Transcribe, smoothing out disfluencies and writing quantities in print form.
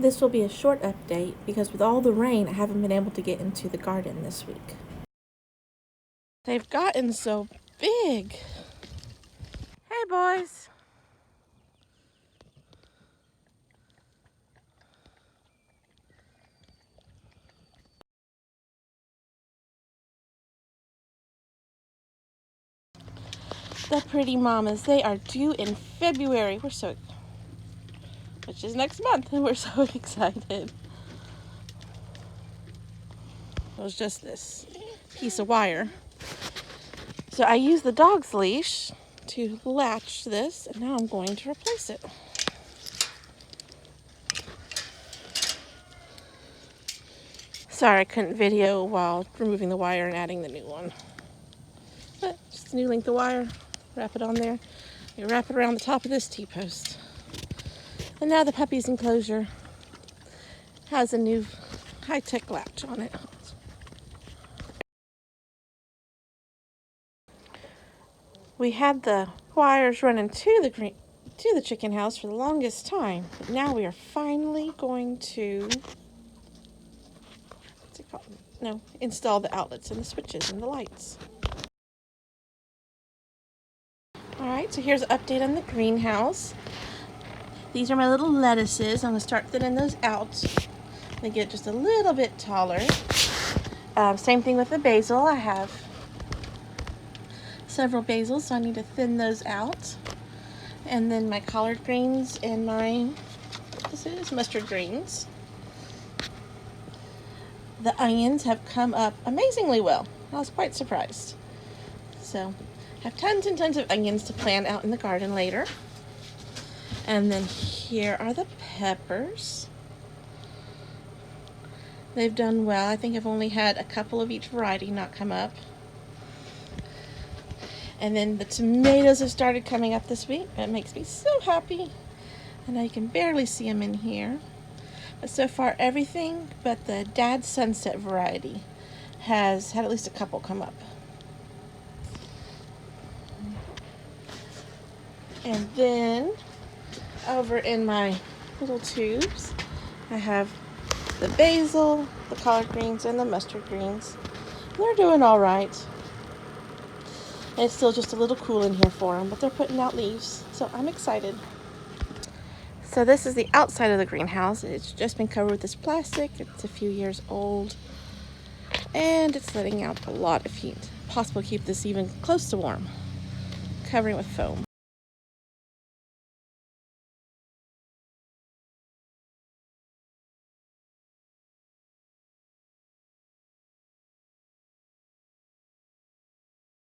This will be a short update because with all the rain, I haven't been able to get into the garden this week. They've gotten so big. Hey, boys. The pretty mamas, they are due in February. Which is next month, and we're so excited. It was just this piece of wire. So I used the dog's leash to latch this, and now I'm going to replace it. Sorry I couldn't video while removing the wire and adding the new one. But just a new length of wire, wrap it on there. You wrap it around the top of this T-post. And now the puppy's enclosure has a new high-tech latch on it. We had the wires running to the chicken house for the longest time, but now we are finally going to install the outlets and the switches and the lights. Alright, so here's an update on the greenhouse. These are my little lettuces. I'm going to start thinning those out. They get just a little bit taller. Same thing with the basil. I have several basils, so I need to thin those out. And then my collard greens and my mustard greens. The onions have come up amazingly well. I was quite surprised. So I have tons and tons of onions to plant out in the garden later. And then here are the peppers. They've done well. I think I've only had a couple of each variety not come up. And then the tomatoes have started coming up this week. That makes me so happy. And I can barely see them in here. But so far everything but the Dad Sunset variety has had at least a couple come up. And then over in my little tubes, I have the basil, the collard greens, and the mustard greens. They're doing all right. It's still just a little cool in here for them, but they're putting out leaves, so I'm excited. So this is the outside of the greenhouse. It's just been covered with this plastic. It's a few years old, and it's letting out a lot of heat. Possible to keep this even close to warm. Covering with foam.